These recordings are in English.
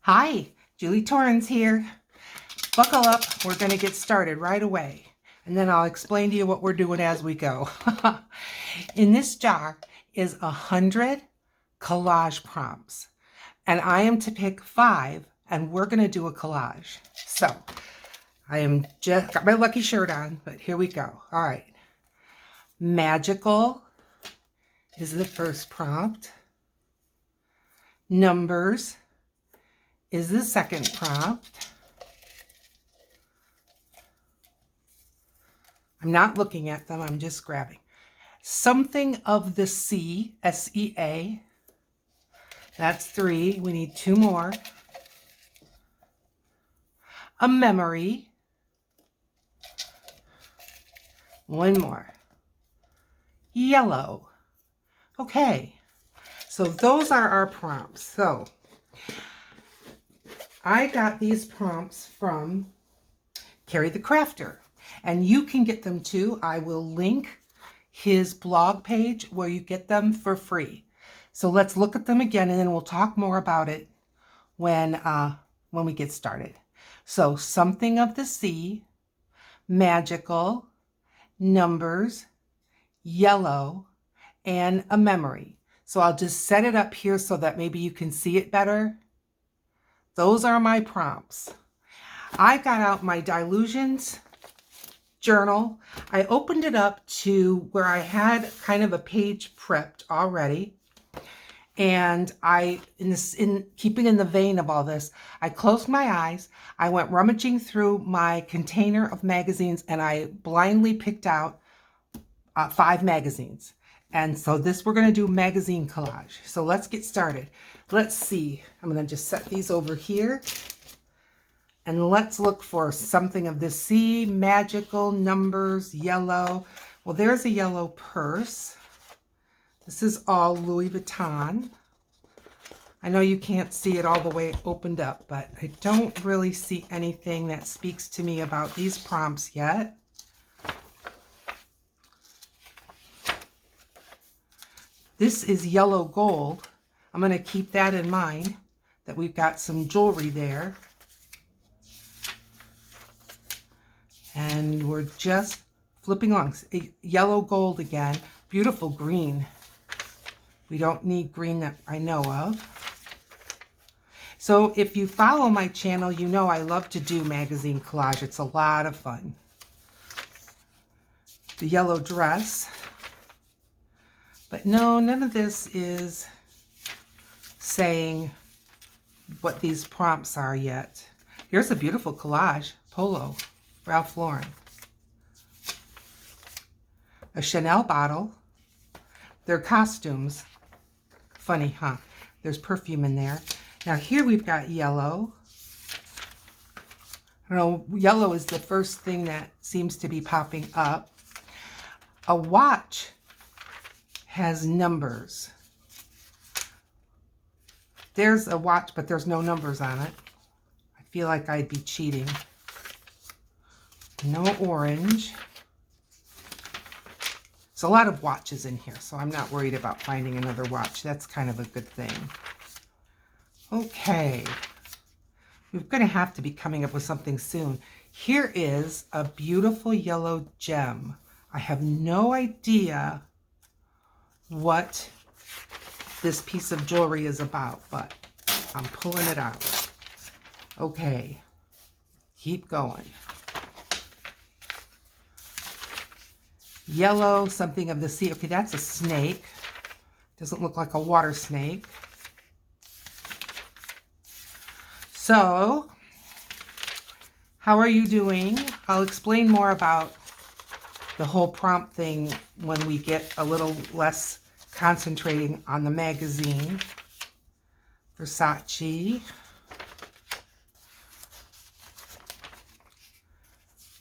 Hi, Julie Torrens here. Buckle up, we're going to get started right away. And then I'll explain to you what we're doing as we go. In this jar is 100 collage prompts. And I am to pick 5, and we're going to do a collage. So, I am just, got my lucky shirt on, but here we go. All right. Magical is the first prompt. Numbers is the second prompt. I'm not looking at them, I'm just grabbing. Something of the sea, S-E-A. That's 3. We need 2 more. A memory. 1 more. Yellow. Okay, so those are our prompts. So I got these prompts from Ceri the Crafter, and you can get them too. I will link his blog page where you get them for free. So let's look at them again, and then we'll talk more about it when we get started. So something of the sea, magical, numbers, yellow, and a memory. So I'll just set it up here so that maybe you can see it better. Those are my prompts. I got out my Dilutions journal. I opened it up to where I had kind of a page prepped already. And in keeping in the vein of all this, I closed my eyes. I went rummaging through my container of magazines, and I blindly picked out 5 magazines. And so we're going to do magazine collage. So let's get started. Let's see. I'm going to just set these over here. And let's look for something of the sea, magical, numbers, yellow. Well, there's a yellow purse. This is all Louis Vuitton. I know you can't see it all the way opened up, but I don't really see anything that speaks to me about these prompts yet. This is yellow gold. I'm going to keep that in mind, that we've got some jewelry there. And we're just flipping along. Yellow gold again. Beautiful green. We don't need green that I know of. So if you follow my channel, you know I love to do magazine collage. It's a lot of fun. The yellow dress. But no, none of this is saying what these prompts are yet. Here's a beautiful collage. Polo. Ralph Lauren. A Chanel bottle. They're costumes. Funny, huh? There's perfume in there. Now here we've got yellow. I don't know, yellow is the first thing that seems to be popping up. A watch has numbers. There's a watch, but there's no numbers on it. I feel like I'd be cheating. No orange. There's a lot of watches in here, so I'm not worried about finding another watch. That's kind of a good thing. Okay. We're going to have to be coming up with something soon. Here is a beautiful yellow gem. I have no idea what this piece of jewelry is about, but I'm pulling it out. Okay. Keep going. Yellow, something of the sea. Okay, that's a snake. Doesn't look like a water snake. So, how are you doing? I'll explain more about the whole prompt thing when we get a little less concentrating on the magazine. Versace.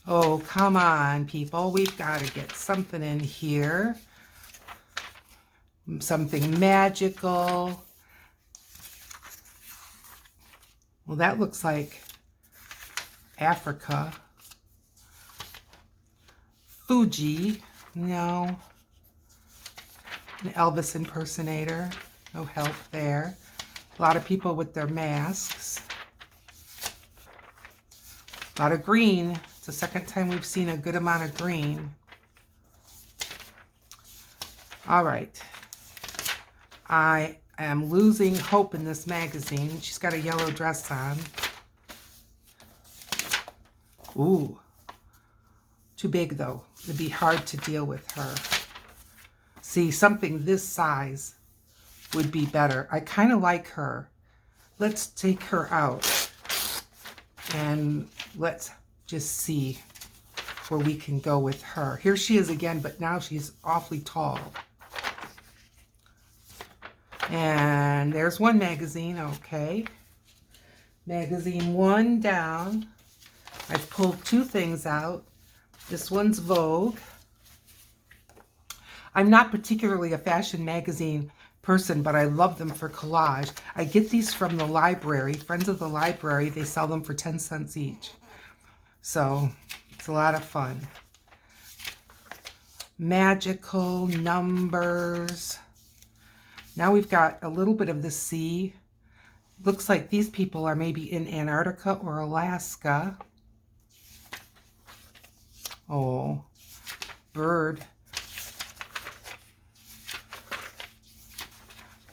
Oh, come on, people. We've got to get something in here. Something magical. Well, that looks like Africa. Fuji. No. An Elvis impersonator. No help there. A lot of people with their masks. A lot of green. It's the second time we've seen a good amount of green. All right. I am losing hope in this magazine. She's got a yellow dress on. Ooh. Too big, though. It'd be hard to deal with her. See, something this size would be better. I kind of like her. Let's take her out. And let's just see where we can go with her. Here she is again, but now she's awfully tall. And there's one magazine, okay. Magazine 1 down. I've pulled 2 things out. This one's Vogue. I'm not particularly a fashion magazine person, but I love them for collage. I get these from the library, Friends of the Library. They sell them for 10 cents each. So it's a lot of fun. Magical numbers. Now we've got a little bit of the sea. Looks like these people are maybe in Antarctica or Alaska. Oh, bird.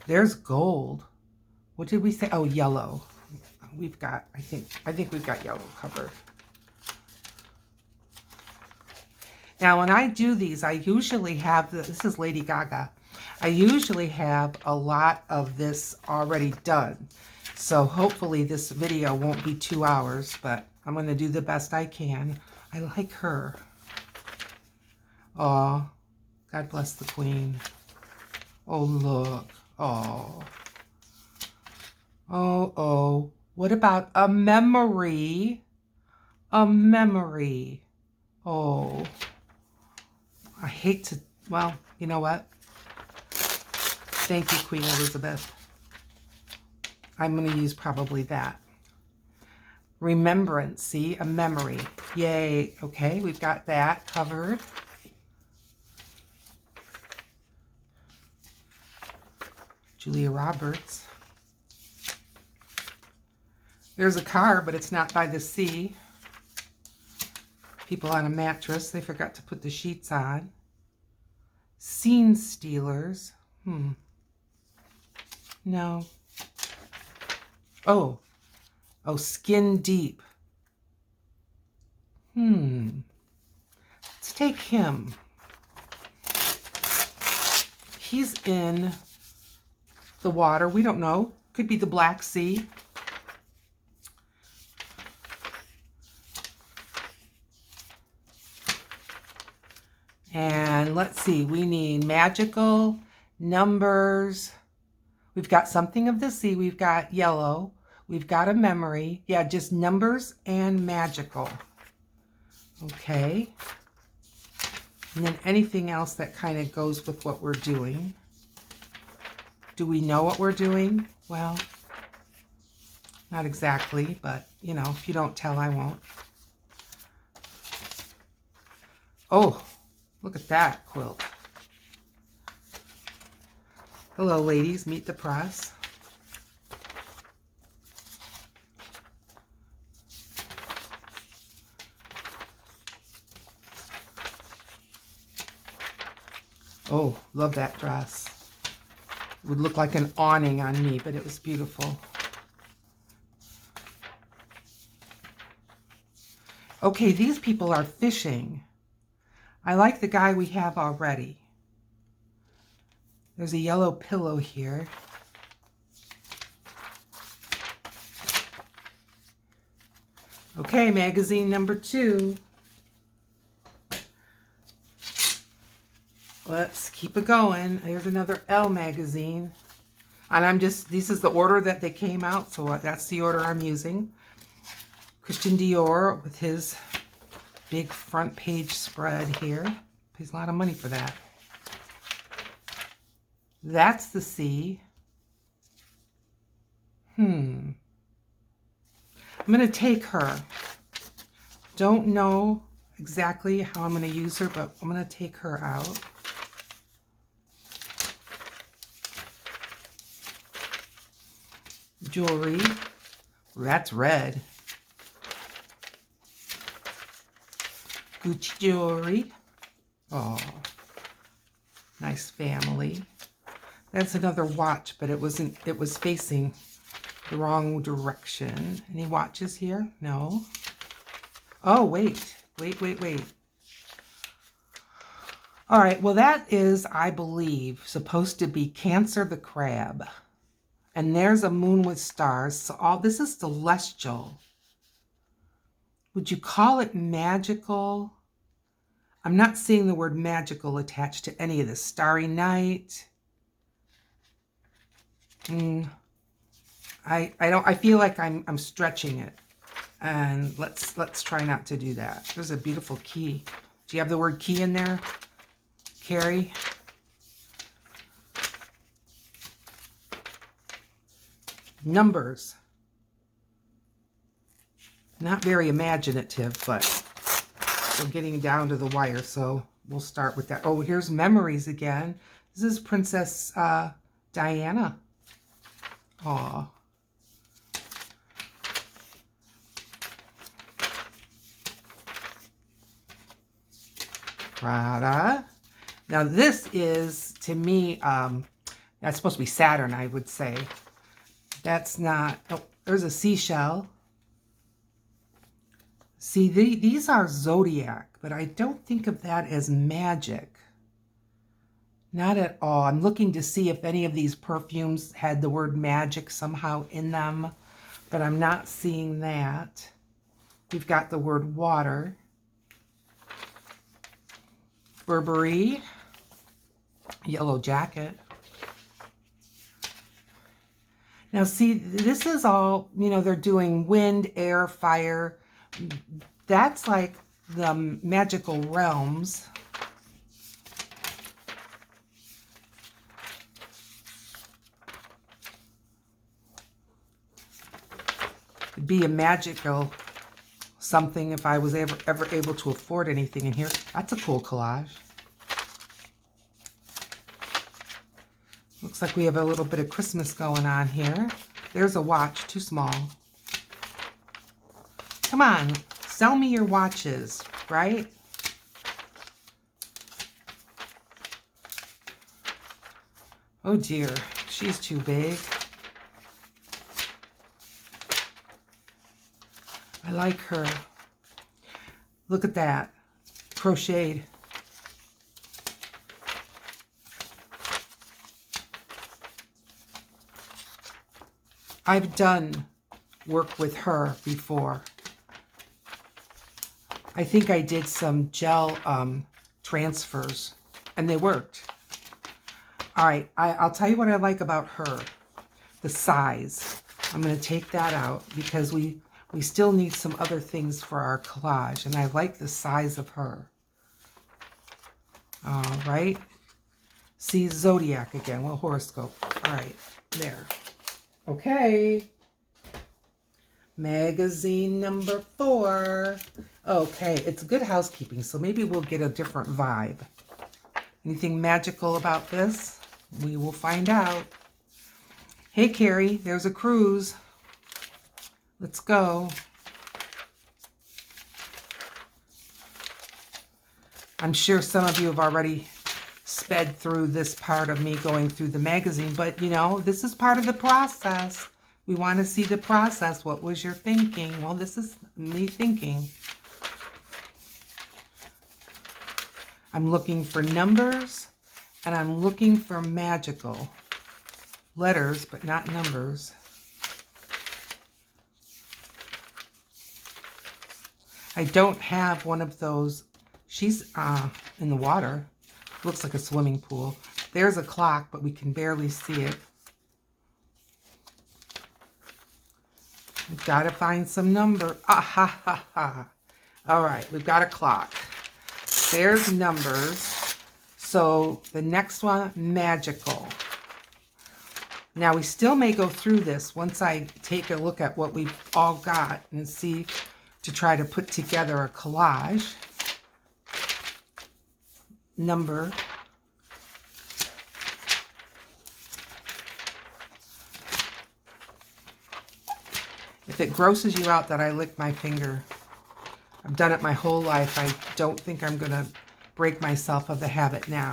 There's gold. What did we say? Oh, yellow. We've got, I think we've got yellow covered. Now, when I do these, I usually have, this is Lady Gaga. I usually have a lot of this already done. So hopefully this video won't be 2 hours, but I'm going to do the best I can. I like her. Oh, God bless the Queen. Oh, look. Oh. Oh, oh. What about a memory? A memory. Oh. I hate to, well, you know what? Thank you, Queen Elizabeth. I'm going to use probably that. Remembrance, see? A memory. Yay. Okay, we've got that covered. Julia Roberts. There's a car, but it's not by the sea. People on a mattress. They forgot to put the sheets on. Scene stealers. No. Oh. Oh, skin deep. Let's take him. He's in the water. We don't know. Could be the Black Sea. And let's see. We need magical numbers. We've got something of the sea. We've got yellow. We've got a memory. Yeah, just numbers and magical. Okay. And then anything else that kind of goes with what we're doing. Do we know what we're doing? Well, not exactly, but, you know, if you don't tell, I won't. Oh, look at that quilt. Hello, ladies. Meet the press. Oh, love that dress. It would look like an awning on me, but it was beautiful. Okay, these people are fishing. I like the guy we have already. There's a yellow pillow here. Okay, magazine number 2. Let's keep it going. There's another Elle magazine. And this is the order that they came out, so that's the order I'm using. Christian Dior with his big front page spread here. Pays a lot of money for that. That's the sea. I'm going to take her. Don't know exactly how I'm going to use her, but I'm going to take her out. jewelry. That's red. Gucci jewelry. Oh, nice family. That's another watch, but it wasn't, it was facing the wrong direction. Any watches here? No. Oh, wait. All right, well, that is, I believe, supposed to be Cancer the Crab. And there's a moon with stars. So all this is celestial. Would you call it magical? I'm not seeing the word magical attached to any of this. Starry night. I feel like I'm stretching it. And let's try not to do that. There's a beautiful key. Do you have the word key in there, Carrie? Numbers. Not very imaginative, but we're getting down to the wire, so we'll start with that. Oh, here's memories again. This is Princess Diana. Aw. Prada. Now this is, to me, that's supposed to be Saturn, I would say. That's not, oh, there's a seashell. See, these are zodiac, but I don't think of that as magic. Not at all. I'm looking to see if any of these perfumes had the word magic somehow in them, but I'm not seeing that. We've got the word water. Burberry. Yellow jacket. Now see, this is all, you know, they're doing wind, air, fire. That's like the magical realms. It'd be a magical something if I was ever able to afford anything in here. That's a cool collage. Looks like we have a little bit of Christmas going on here. There's a watch, too small. Come on, sell me your watches, right? Oh dear, she's too big. I like her. Look at that, crocheted. I've done work with her before. I think I did some gel transfers, and they worked. All right, I'll tell you what I like about her. The size. I'm going to take that out because we still need some other things for our collage, and I like the size of her. All right. See, zodiac again. Well, horoscope. All right, there. Okay. Magazine number 4. Okay, it's good housekeeping, so maybe we'll get a different vibe. Anything magical about this? We will find out. Hey, Carrie, there's a cruise. Let's go. I'm sure some of you have already sped through this part of me going through the magazine, but you know, this is part of the process. We want to see the process. What was your thinking? Well, this is me thinking. I'm looking for numbers, and I'm looking for magical letters, but not numbers. I don't have one of those. She's in the water. Looks like a swimming pool. There's a clock, but we can barely see it. We've got to find some number. Ah, ha, ha, ha. All right, we've got a clock. There's numbers. So the next one, magical. Now we still may go through this once I take a look at what we've all got and see to try to put together a collage. Number. If it grosses you out that I lick my finger, I've done it my whole life. I don't think I'm going to break myself of the habit now.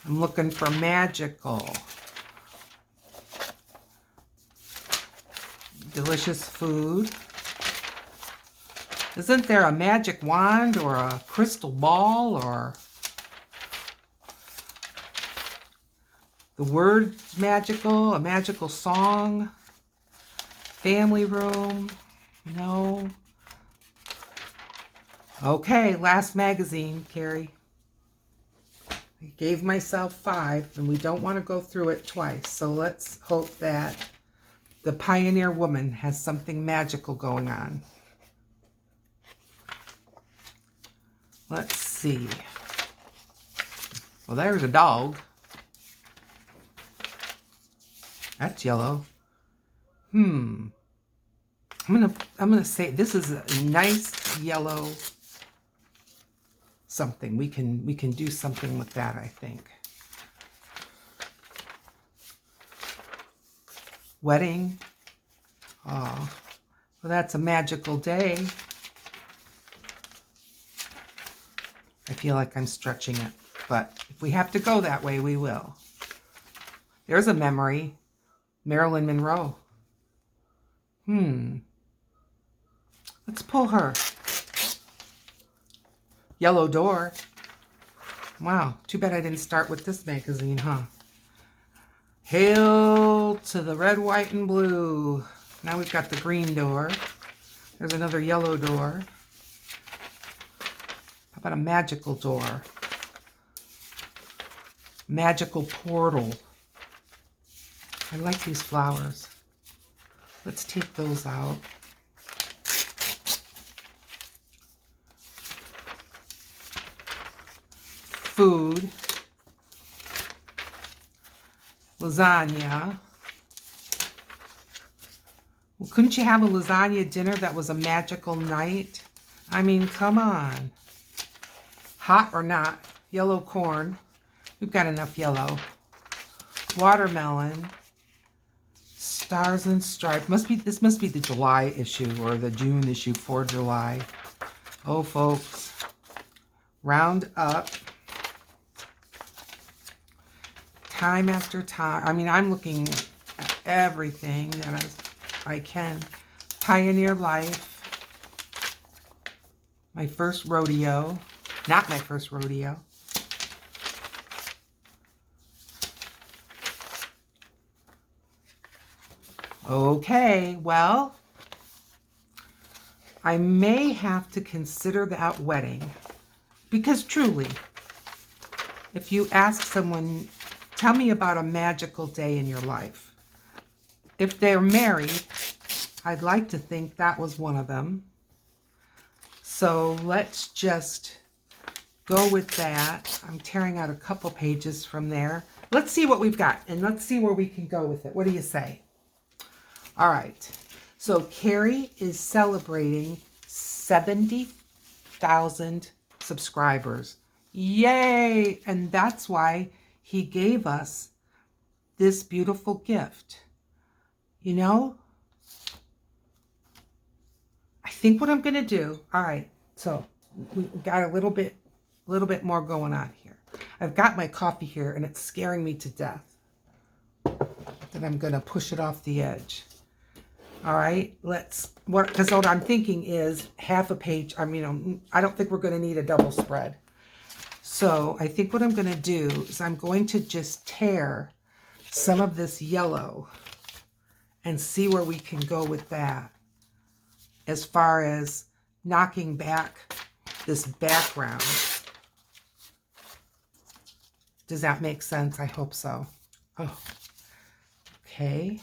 I'm looking for magical. Delicious food. Isn't there a magic wand or a crystal ball or the word magical, a magical song, family room? No. Okay, last magazine, Ceri. I gave myself 5, and we don't want to go through it twice. So let's hope that the Pioneer Woman has something magical going on. Let's see. Well, there's a dog. That's yellow. I'm gonna say this is a nice yellow something. We can do something with that, I think. Wedding. Oh, well, that's a magical day. I feel like I'm stretching it, but if we have to go that way, we will. There's a memory. Marilyn Monroe. Let's pull her. Yellow door. Wow, too bad I didn't start with this magazine, huh? Hail to the red, white, and blue. Now we've got the green door. There's another yellow door. How about a magical door? Magical portal. I like these flowers. Let's take those out. Food. Lasagna. Well, couldn't you have a lasagna dinner that was a magical night? I mean, come on. Hot or not, yellow corn. We've got enough yellow. Watermelon. Stars and Stripes. This must be the July issue or the June issue for July. Oh, folks. Round Up. Time after time. I mean, I'm looking at everything that I can. Pioneer Life. My first rodeo. Not my first rodeo. Okay, well, I may have to consider that wedding. Because truly, if you ask someone, tell me about a magical day in your life. If they're married, I'd like to think that was one of them. So let's just go with that. I'm tearing out a couple pages from there. Let's see what we've got, and let's see where we can go with it. What do you say? All right. So Ceri is celebrating 70,000 subscribers. Yay! And that's why he gave us this beautiful gift. You know, I think what I'm going to do, all right, so we got a little bit more going on here. I've got my coffee here, and it's scaring me to death. Then I'm going to push it off the edge. All right, because what I'm thinking is half a page. I mean, I don't think we're going to need a double spread. So I think what I'm going to do is I'm going to just tear some of this yellow and see where we can go with that as far as knocking back this background. Does that make sense? I hope so. Oh, okay.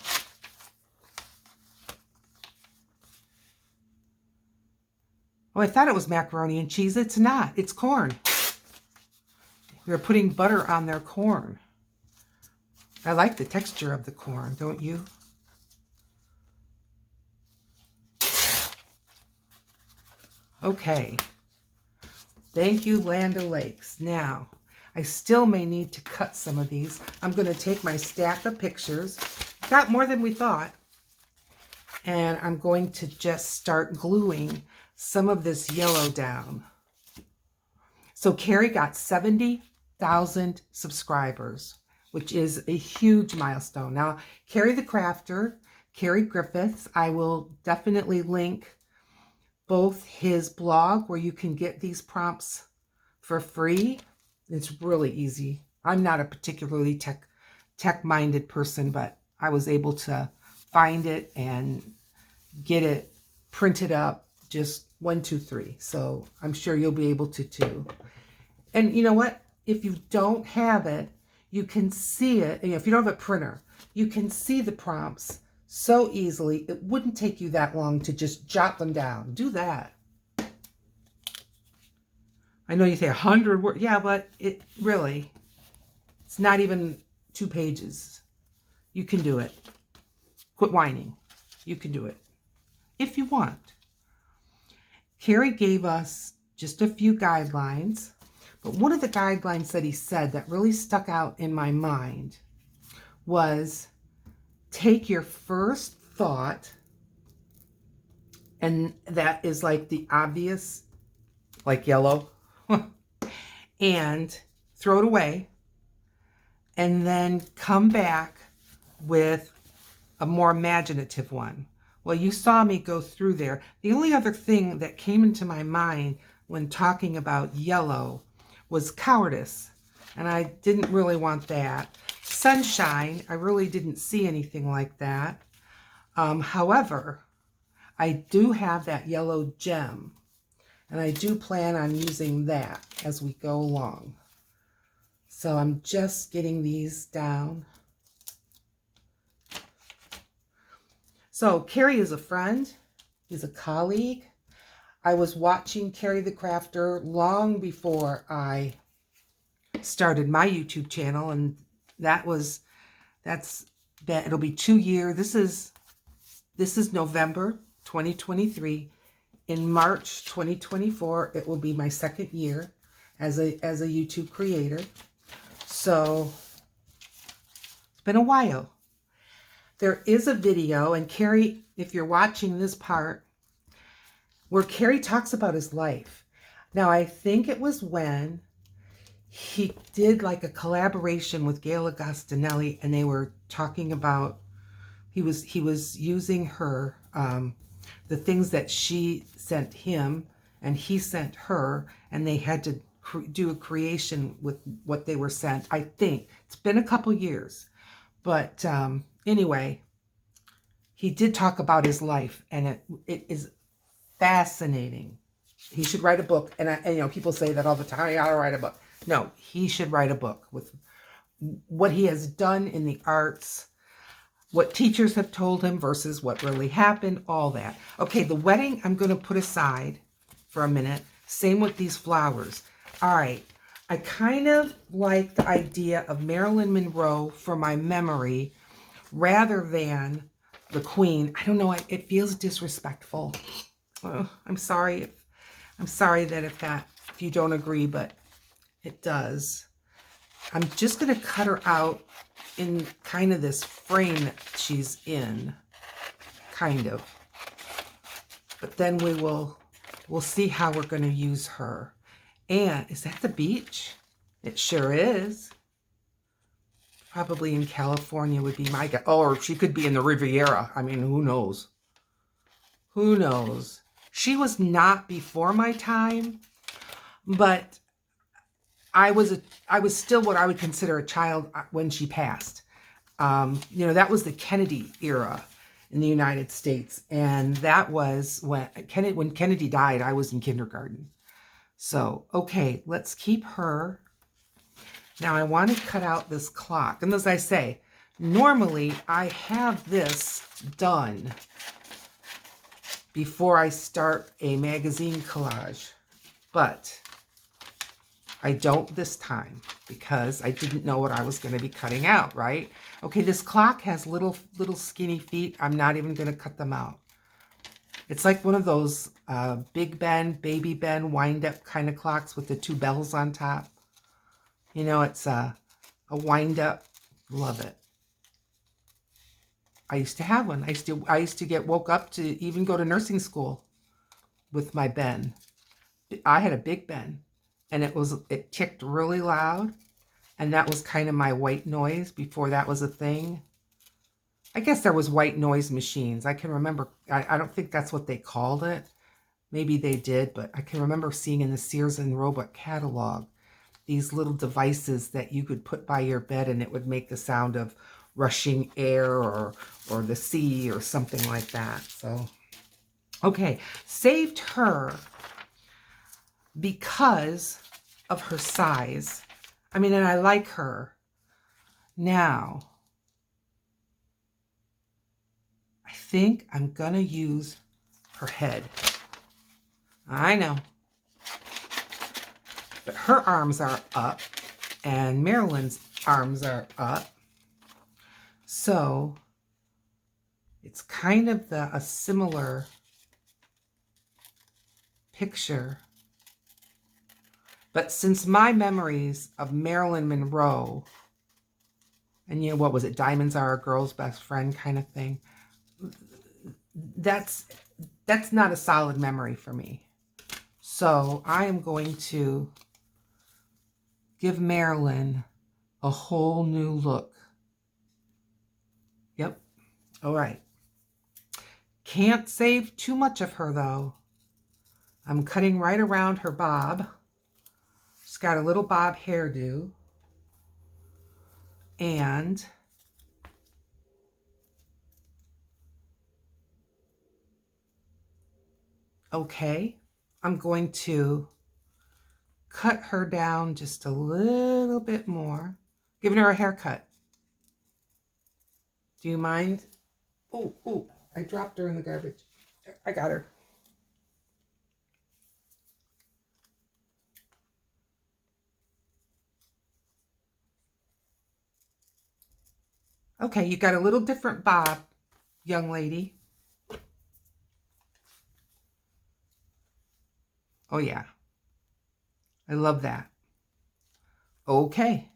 Oh, I thought it was macaroni and cheese. It's not. It's corn. We're putting butter on their corn. I like the texture of the corn, don't you? Okay. Thank you, Land O'Lakes. Now, I still may need to cut some of these. I'm going to take my stack of pictures, got more than we thought. And I'm going to just start gluing some of this yellow down. So Ceri got 70,000 subscribers, which is a huge milestone. Now, Ceri the Crafter, Ceri Griffiths, I will definitely link both his blog where you can get these prompts for free. It's really easy. I'm not a particularly tech-minded person, but I was able to find it and get it printed up, just 1, 2, 3. So I'm sure you'll be able to too. And you know what? If you don't have it, you can see it. If you don't have a printer, you can see the prompts so easily. It wouldn't take you that long to just jot them down. Do that. I know you say 100 words. Yeah, but it really, it's not even 2 pages. You can do it. Quit whining. You can do it if you want. Ceri gave us just a few guidelines, but one of the guidelines that he said that really stuck out in my mind was take your first thought, and that is like the obvious, like yellow, and throw it away, and then come back with a more imaginative one. Well, you saw me go through there. The only other thing that came into my mind when talking about yellow was cowardice, and I didn't really want that. Sunshine, I really didn't see anything like that. However, I do have that yellow gem, and I do plan on using that as we go along. So I'm just getting these down. So Ceri is a friend. He's a colleague. I was watching Ceri the Crafter long before I started my YouTube channel, and it'll be 2 years. This is November 2023. In March 2024, it will be my 2nd year as a YouTube creator. So it's been a while. There is a video, and Ceri, if you're watching this part, where Ceri talks about his life. Now, I think it was when he did like a collaboration with Gail Agostinelli, and they were talking about, he was using her, the things that she sent him and he sent her, and they had to do a creation with what they were sent. I think it's been a couple years, but anyway, he did talk about his life, and it is fascinating. He should write a book, and you know, people say that all the time. I gotta write a book. No, he should write a book with what he has done in the arts, what teachers have told him versus what really happened, all that. Okay, the wedding I'm going to put aside for a minute. Same with these flowers. All right, I kind of like the idea of Marilyn Monroe for my memory rather than the Queen. I don't know, it feels disrespectful. Oh, I'm sorry that if you don't agree, but it does. I'm just going to cut her out in kind of this frame that she's in, kind of. But then we'll see how we're going to use her. And is that the beach? It sure is. Probably in California would be my guess. Oh, or she could be in the Riviera. I mean, who knows? Who knows? She was not before my time, but I was still what I would consider a child when she passed. You know, that was the Kennedy era in the United States, and that was when Kennedy died. I was in kindergarten. So, okay, let's keep her. Now I want to cut out this clock, and as I say, normally I have this done before I start a magazine collage, but I don't this time because I didn't know what I was going to be cutting out, right? Okay, this clock has little skinny feet. I'm not even going to cut them out. It's like one of those Big Ben, Baby Ben, wind-up kind of clocks with the 2 bells on top. You know, it's a wind-up. Love it. I used to have one. I used to get woke up to even go to nursing school with my Ben. I had a big Ben, and it ticked really loud, and that was kind of my white noise before that was a thing. I guess there was white noise machines. I can remember, I don't think that's what they called it. Maybe they did, but I can remember seeing in the Sears and Roebuck catalog these little devices that you could put by your bed, and it would make the sound of rushing air or the sea or something like that. So, okay, saved her because of her size. I mean, and I like her. Now, I think I'm going to use her head. I know. But her arms are up, and Marilyn's arms are up. So, it's kind of a similar picture. But since my memories of Marilyn Monroe, and you know, what was it, diamonds are a girl's best friend kind of thing, that's not a solid memory for me. So I am going to give Marilyn a whole new look. Yep. All right. Can't save too much of her, though. I'm cutting right around her bob. She's got a little bob hairdo. And okay, I'm going to cut her down just a little bit more, giving her a haircut. Do you mind? Oh, I dropped her in the garbage. I got her. Okay, you got a little different bob, young lady. Oh, yeah. I love that. Okay,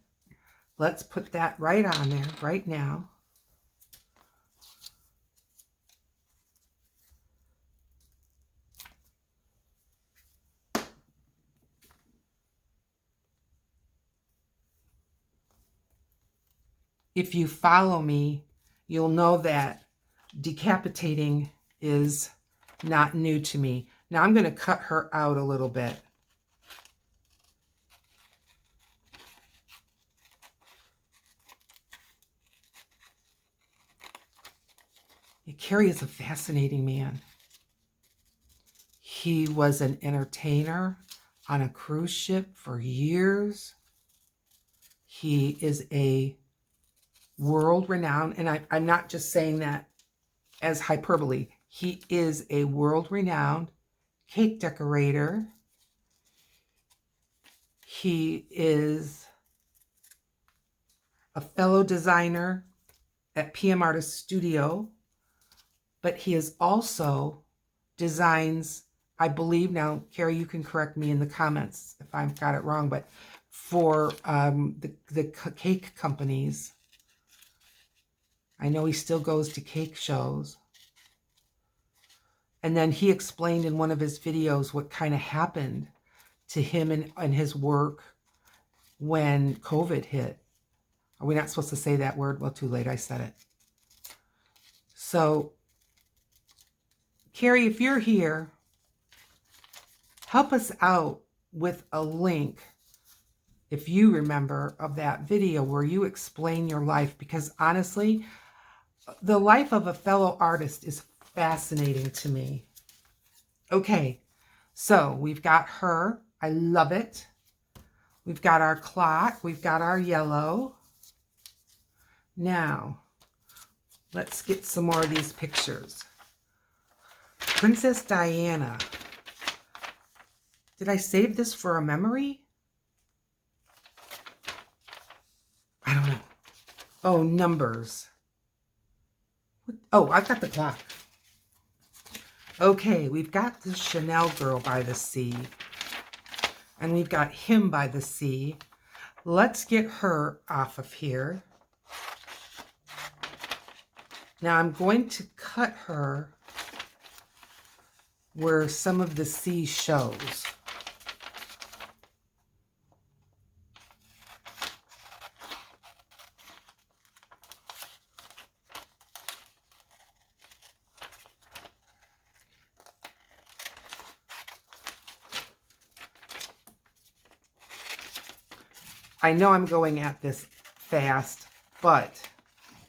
let's put that right on there right now. If you follow me, you'll know that decapitating is not new to me. Now I'm going to cut her out a little bit. Cary is a fascinating man. He was an entertainer on a cruise ship for years. He is a world-renowned, and I'm not just saying that as hyperbole. He is a world-renowned cake decorator. He is a fellow designer at PM Artist Studio, but he is also designs, I believe, now, Cary, you can correct me in the comments if I've got it wrong, but for the cake companies. I know he still goes to cake shows. And then he explained in one of his videos what kind of happened to him and his work when COVID hit. Are we not supposed to say that word? Well, too late, I said it. So, Cary, if you're here, help us out with a link, if you remember, of that video where you explain your life, because honestly, the life of a fellow artist is fascinating to me. Okay, so we've got her. I love it. We've got our clock. We've got our yellow. Now, let's get some more of these pictures. Princess Diana. Did I save this for a memory? I don't know. Oh, numbers. Oh, I've got the clock. Okay, we've got the Chanel girl by the sea. And we've got him by the sea. Let's get her off of here. Now I'm going to cut her where some of the sea shows. I know I'm going at this fast, but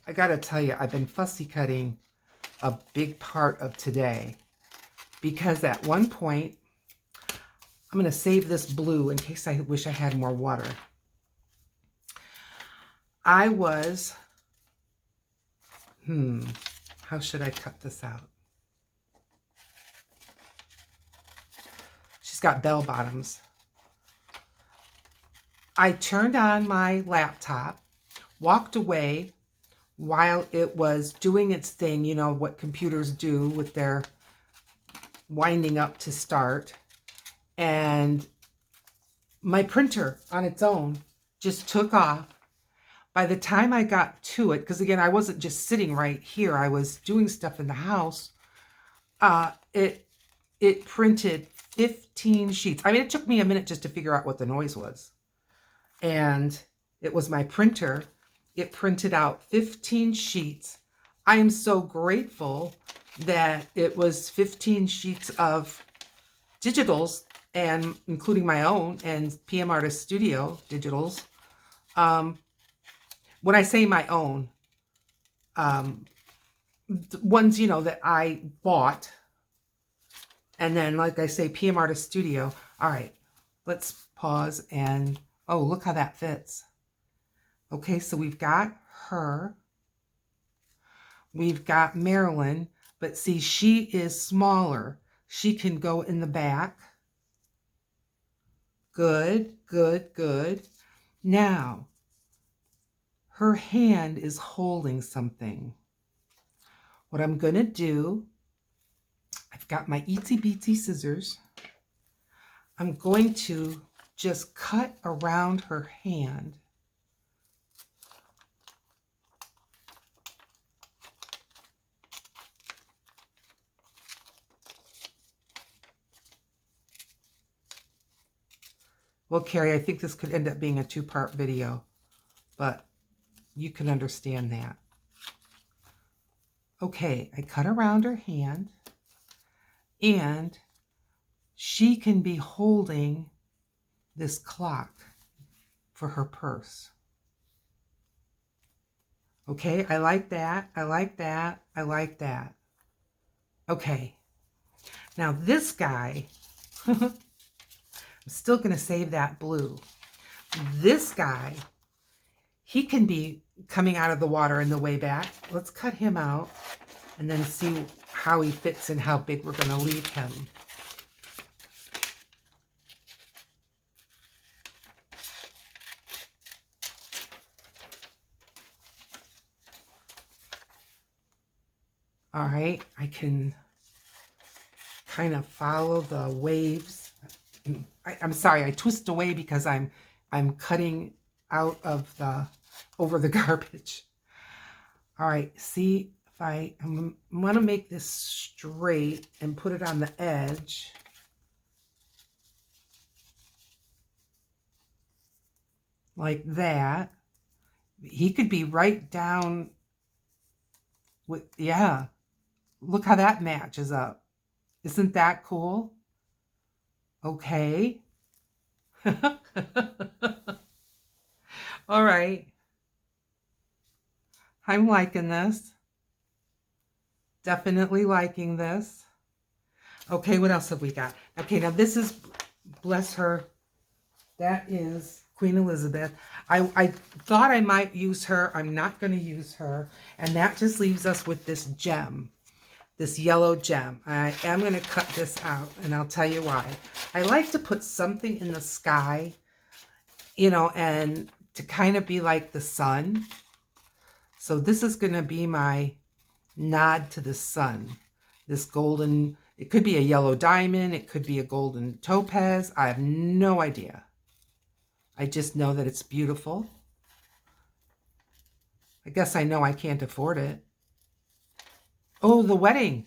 I gotta tell you, I've been fussy cutting a big part of today because at one point, I'm gonna save this blue in case I wish I had more water. I was, how should I cut this out? She's got bell bottoms. I turned on my laptop, walked away while it was doing its thing, you know, what computers do with their winding up to start. And my printer on its own just took off. By the time I got to it, because again, I wasn't just sitting right here, I was doing stuff in the house, it printed 15 sheets. I mean, it took me a minute just to figure out what the noise was. And it was my printer. It printed out 15 sheets. I am so grateful that it was 15 sheets of digitals, and including my own and PM Artist Studio digitals. When I say my own, ones, you know, that I bought. And then, like I say, PM Artist Studio. All right, let's pause and, oh, look how that fits. Okay, so we've got her. We've got Marilyn, but see, she is smaller. She can go in the back. Good, good, good. Now, her hand is holding something. What I'm going to do, I've got my itsy bitsy scissors. I'm going to just cut around her hand. Well, Carrie, I think this could end up being a two-part video, but you can understand that. Okay, I cut around her hand, and she can be holding this clock for her purse. Okay, I like that, I like that, I like that. Okay, now this guy, I'm still going to save that blue. This guy, he can be coming out of the water in the way back. Let's cut him out and then see how he fits and how big we're going to leave him. All right, I can kind of follow the waves. I'm sorry, I twist away because I'm cutting out of the over the garbage. All right, see if I want to make this straight and put it on the edge. Like that. He could be right down with, yeah. Look how that matches up. Isn't that cool? Okay. All right. I'm liking this. Definitely liking this. Okay, what else have we got? Okay, now this is, bless her, that is Queen Elizabeth. I thought I might use her. I'm not going to use her. And that just leaves us with this gem. This yellow gem. I am going to cut this out, and I'll tell you why. I like to put something in the sky, you know, and to kind of be like the sun. So this is going to be my nod to the sun. This golden, it could be a yellow diamond, it could be a golden topaz. I have no idea. I just know that it's beautiful. I guess I know I can't afford it. Oh, the wedding.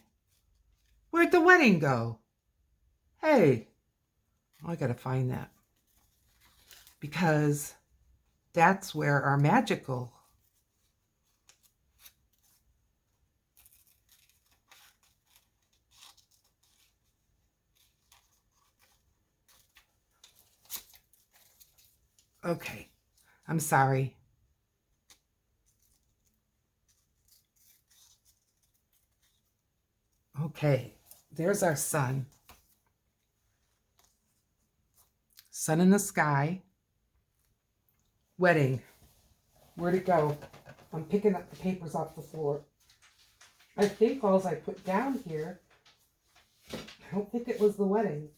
Where'd the wedding go? Hey, I gotta find that. Because that's where our magical. Okay, I'm sorry. Okay, there's our sun. Sun in the sky. Wedding. Where'd it go? I'm picking up the papers off the floor. I think all I put down here, I don't think it was the wedding.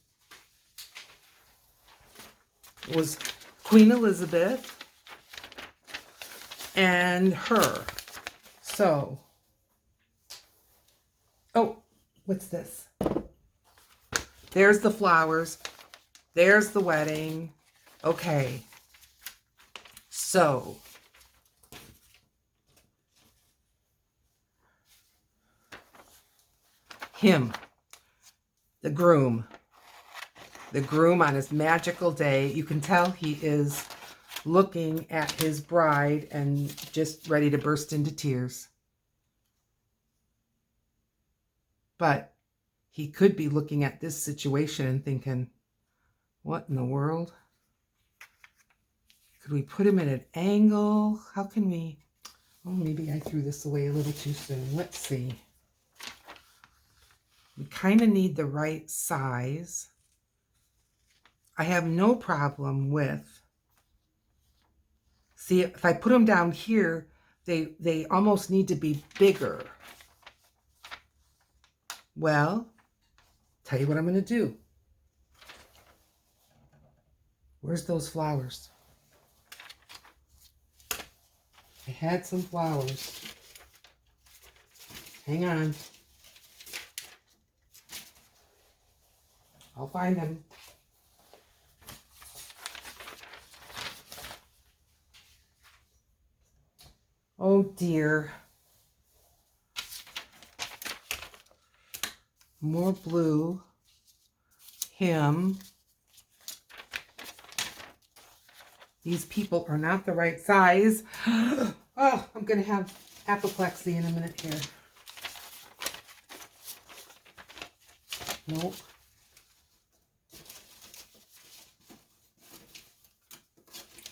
It was Queen Elizabeth and her. So, oh, what's this? There's the flowers. There's the wedding. Okay. So, him, the groom on his magical day. You can tell he is looking at his bride and just ready to burst into tears. But he could be looking at this situation and thinking, what in the world? Could we put him at an angle? How can we? Oh, maybe I threw this away a little too soon. Let's see. We kind of need the right size. I have no problem with, see, if I put them down here, they almost need to be bigger. Well, tell you what I'm going to do. Where's those flowers? I had some flowers. Hang on. I'll find them. Oh dear. More blue. Him. These people are not the right size. Oh, I'm going to have apoplexy in a minute here. Nope.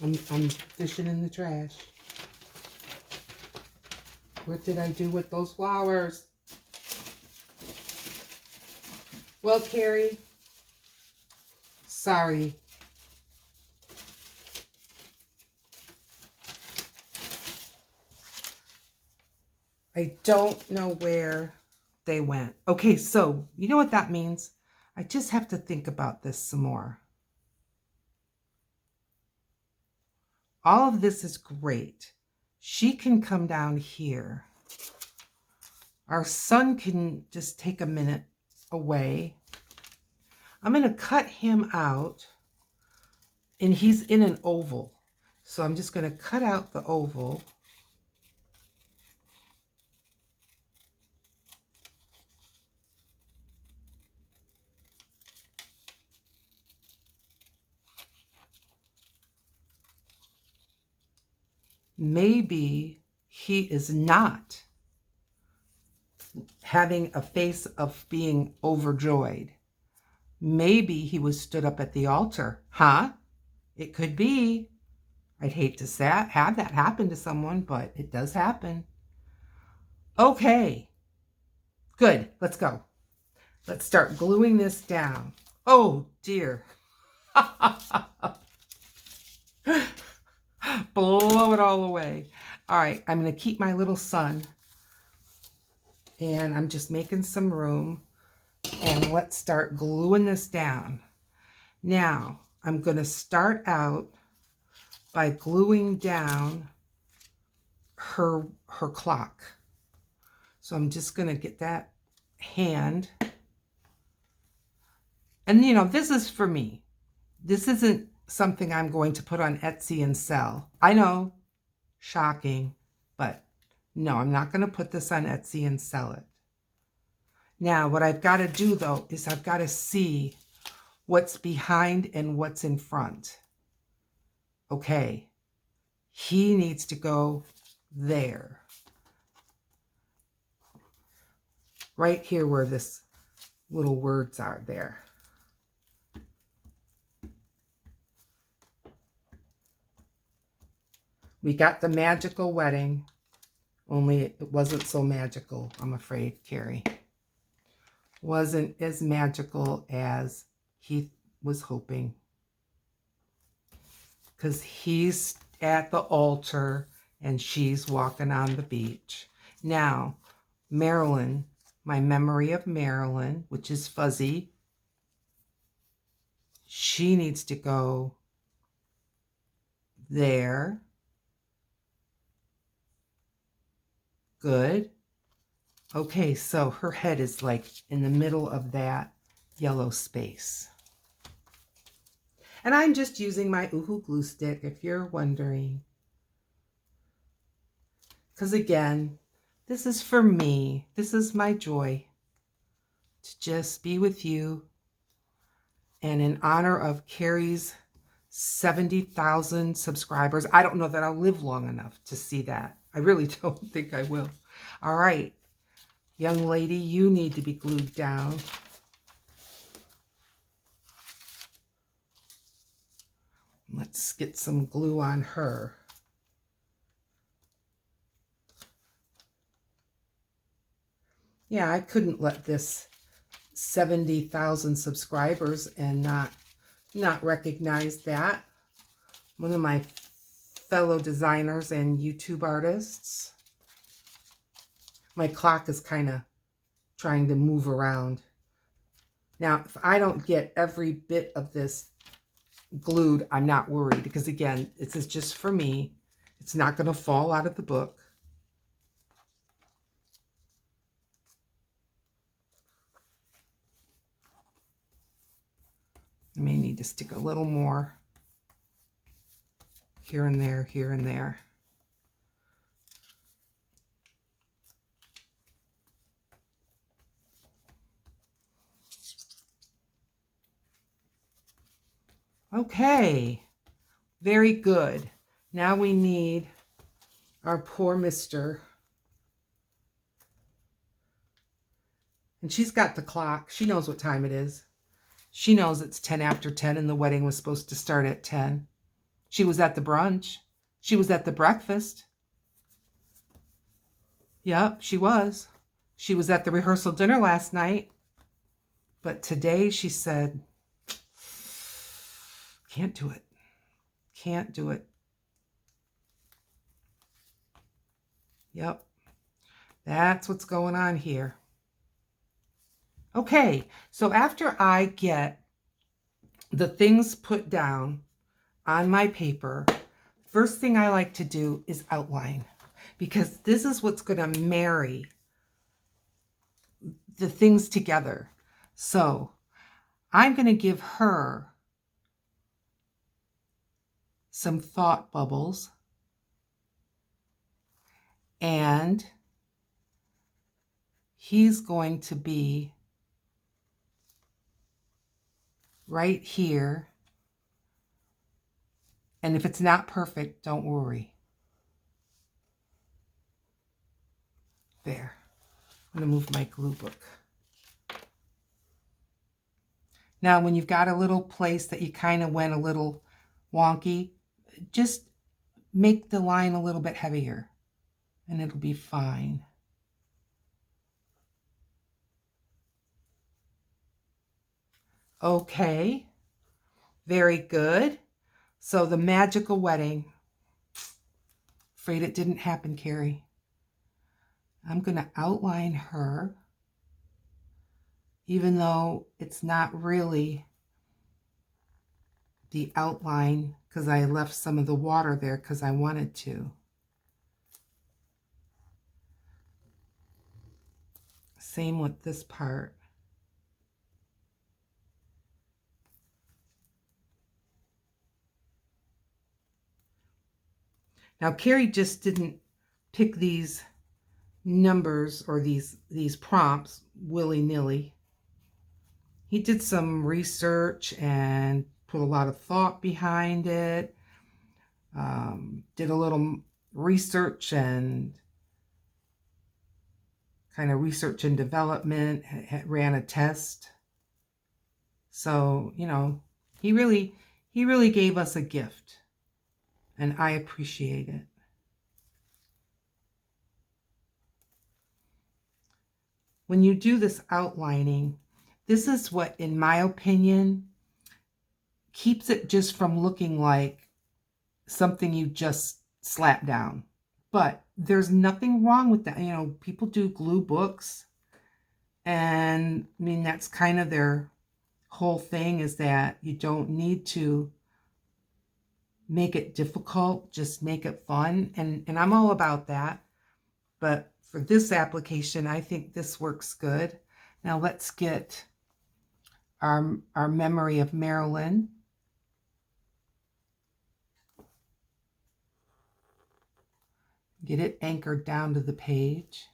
I'm fishing in the trash. What did I do with those flowers? Well, Carrie, sorry. I don't know where they went. Okay, so you know what that means? I just have to think about this some more. All of this is great. She can come down here. Our son can just take a minute away. I'm going to cut him out, and he's in an oval. So I'm just going to cut out the oval. Maybe he is not having a face of being overjoyed. Maybe he was stood up at the altar. Huh? It could be. I'd hate to have that happen to someone, but it does happen. Okay. Good. Let's go. Let's start gluing this down. Oh, dear. Blow it all away. All right, I'm going to keep my little son. And I'm just making some room. And let's start gluing this down. Now, I'm going to start out by gluing down her clock. So I'm just going to get that hand. And, you know, this is for me. This isn't something I'm going to put on Etsy and sell. I know, shocking, but no, I'm not going to put this on Etsy and sell it. Now, what I've got to do, though, is I've got to see what's behind and what's in front. Okay, he needs to go there. Right here where this little words are there. We got the magical wedding, only it wasn't so magical, I'm afraid, Ceri. Wasn't as magical as he was hoping. Because he's at the altar and she's walking on the beach. Now, Marilyn, my memory of Marilyn, which is fuzzy, she needs to go there. Good. Okay, so her head is like in the middle of that yellow space. And I'm just using my Oohoo glue stick, if you're wondering. Because again, this is for me. This is my joy to just be with you. And in honor of Ceri's 70,000 subscribers, I don't know that I'll live long enough to see that. I really don't think I will. All right, young lady, you need to be glued down. Let's get some glue on her. Yeah, I couldn't let this 70,000 subscribers and not recognize that. One of my fellow designers and YouTube artists. My clock is kind of trying to move around. Now, if I don't get every bit of this glued, I'm not worried, because again, this is just for me. It's not going to fall out of the book. I may need to stick a little more here and there, here and there. Okay, very good. Now we need our poor mister. And she's got the clock. She knows what time it is. She knows it's 10 after 10 and the wedding was supposed to start at 10. She was at the brunch. She was at the breakfast. Yep, she was. She was at the rehearsal dinner last night. But today she said, can't do it. Can't do it. Yep. That's what's going on here. Okay, so after I get the things put down on my paper, first thing I like to do is outline, because this is what's going to marry the things together. So I'm going to give her some thought bubbles, and he's going to be right here. And if it's not perfect, don't worry. There. I'm going to move my glue book. Now, when you've got a little place that you kind of went a little wonky, just make the line a little bit heavier and it'll be fine. Okay, very good. So the magical wedding. Afraid it didn't happen, Ceri. I'm going to outline her, even though it's not really the outline, because I left some of the water there because I wanted to. Same with this part. Now, Ceri just didn't pick these numbers or these prompts willy-nilly. He did some research and put a lot of thought behind it. Did a little research and kind of research and development, ran a test. So, you know, he really gave us a gift, and I appreciate it. When you do this outlining, this is what, in my opinion, keeps it just from looking like something you just slap down. But there's nothing wrong with that. You know, people do glue books, and I mean, that's kind of their whole thing, is that you don't need to make it difficult, just make it fun. And I'm all about that. But for this application, I think this works good. Now let's get our memory of Marilyn. Get it anchored down to the page.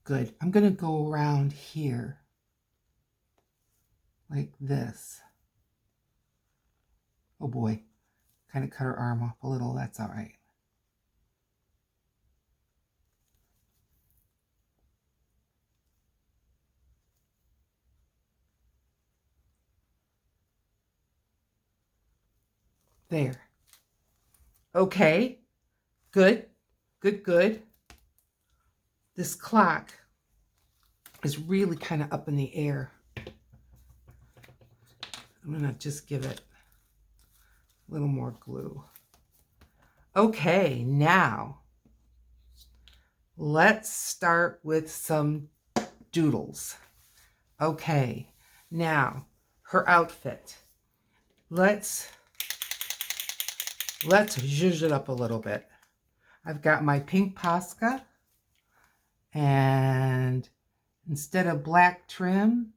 Good. I'm going to go around here like this. Oh boy, kind of cut her arm off a little. That's all right. There. Okay. Good. Good, good. This clock is really kind of up in the air. I'm going to just give it a little more glue. Okay, now let's start with some doodles. Okay, now her outfit. Let's zhuzh it up a little bit. I've got my pink Posca, and instead of black trim,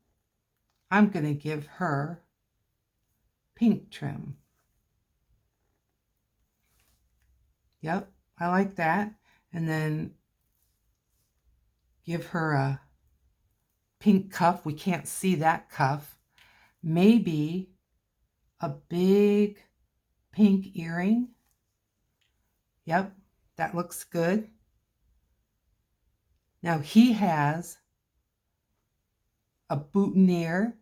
I'm going to give her pink trim. Yep, I like that. And then give her a pink cuff. We can't see that cuff. Maybe a big pink earring. Yep, that looks good. Now he has a boutonniere.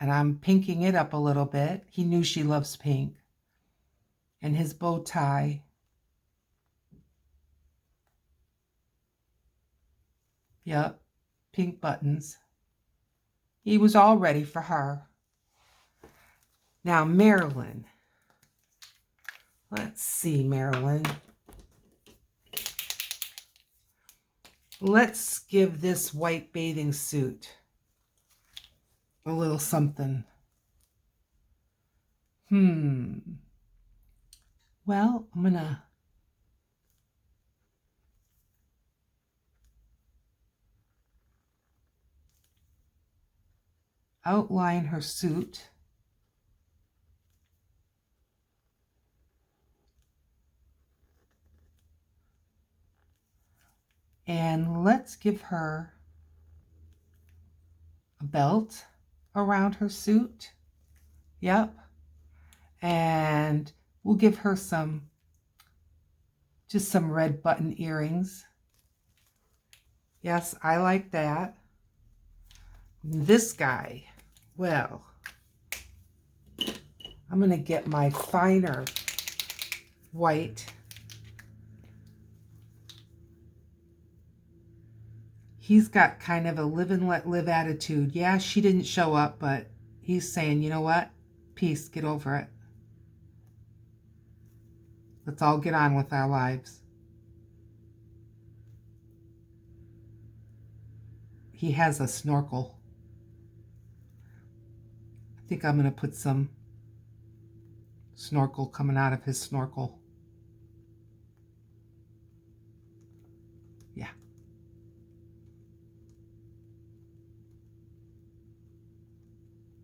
And I'm pinking it up a little bit. He knew she loves pink. And his bow tie. Yep, pink buttons. He was all ready for her. Now, Marilyn. Let's see, Marilyn. Let's give this white bathing suit a little something. Well, I'm gonna outline her suit. And let's give her a belt around her suit. Yep. And we'll give her just some red button earrings. Yes, I like that. This guy, well, I'm going to get my finer white. He's got kind of a live and let live attitude. Yeah, she didn't show up, but he's saying, you know what? Peace, get over it. Let's all get on with our lives. He has a snorkel. think I'm going to put some snorkel coming out of his snorkel. Yeah.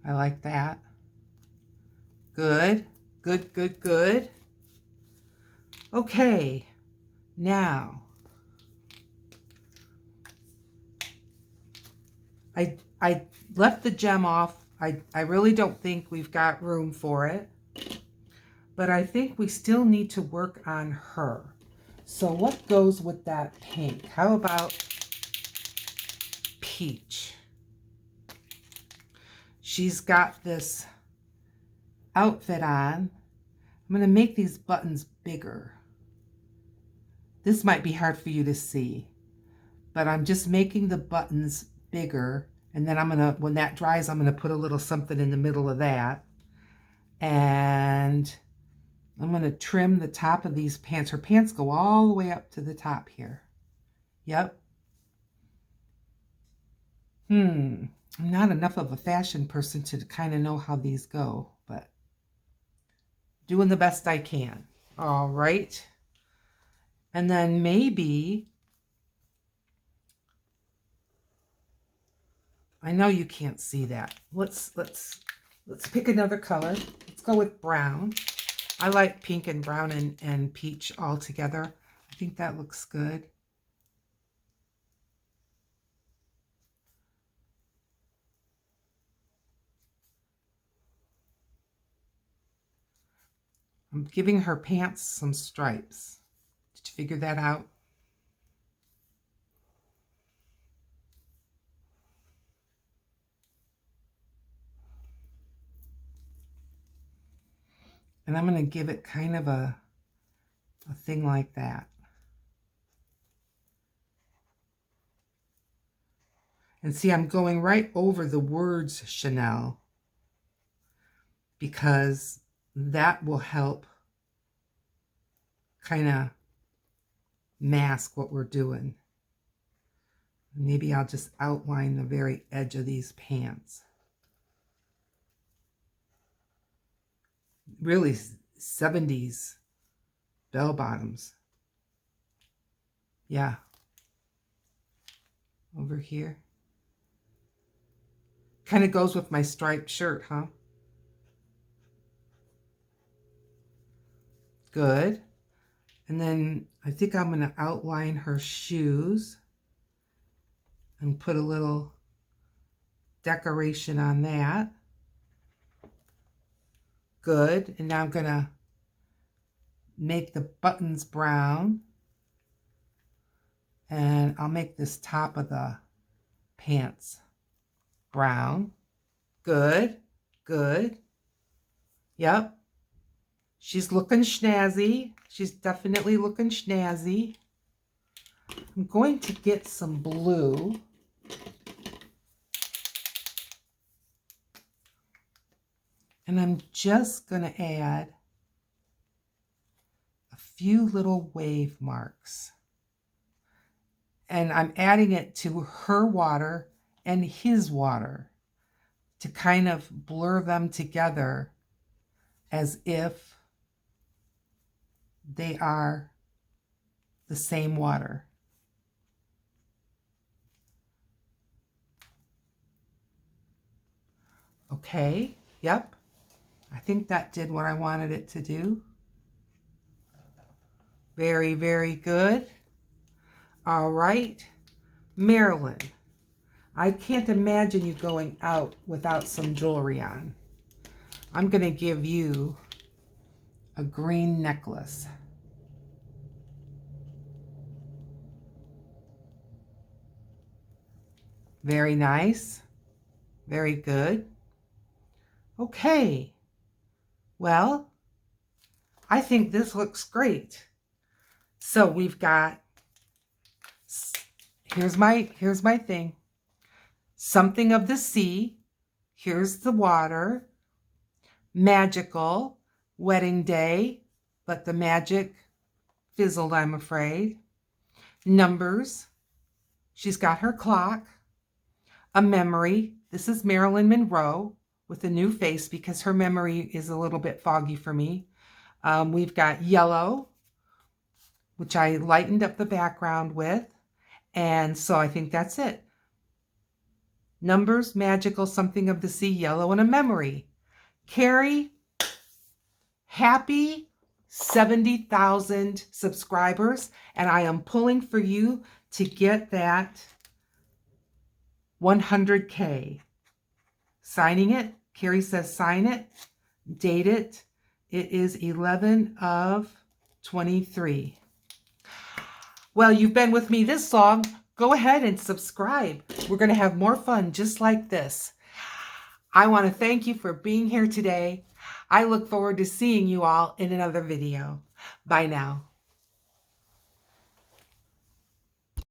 I like that. Good, good, good, good. Okay, now I left the gem off. I really don't think we've got room for it, but I think we still need to work on her. So what goes with that pink? How about peach? She's got this outfit on. I'm going to make these buttons bigger. This might be hard for you to see, but I'm just making the buttons bigger. And then I'm going to, when that dries, I'm going to put a little something in the middle of that. And I'm going to trim the top of these pants. Her pants go all the way up to the top here. Yep. I'm not enough of a fashion person to kind of know how these go, but doing the best I can. All right. And then maybe, I know you can't see that. Let's pick another color. Let's go with brown. I like pink and brown and peach all together. I think that looks good. I'm giving her pants some stripes. Did you figure that out? And I'm going to give it kind of a thing like that. And see, I'm going right over the words Chanel because that will help kind of mask what we're doing. Maybe I'll just outline the very edge of these pants. Really 70s bell bottoms. Yeah. Over here. Kind of goes with my striped shirt, huh? Good. And then I think I'm going to outline her shoes and put a little decoration on that. Good. And now I'm going to make the buttons brown. And I'll make this top of the pants brown. Good. Good. Yep. She's looking snazzy. She's definitely looking snazzy. I'm going to get some blue. And I'm just going to add a few little wave marks. And I'm adding it to her water and his water to kind of blur them together as if they are the same water. Okay, yep. I think that did what I wanted it to do. Very, very good. All right, Marilyn, I can't imagine you going out without some jewelry on. I'm going to give you a green necklace. Very nice. Very good. Okay. Well, I think this looks great. So we've got, here's my thing. Something of the sea. Here's the water. Magical. Wedding day. But the magic fizzled, I'm afraid. Numbers. She's got her clock. A memory. This is Marilyn Monroe. with a new face because her memory is a little bit foggy for me. We've got yellow, which I lightened up the background with. And so I think that's it. Numbers, magical, something of the sea, yellow, and a memory. Ceri, happy 70,000 subscribers, and I am pulling for you to get that 100K. Signing it. Ceri says sign it. Date it. It is 11 of 23. Well, you've been with me this long. Go ahead and subscribe. We're going to have more fun just like this. I want to thank you for being here today. I look forward to seeing you all in another video. Bye now.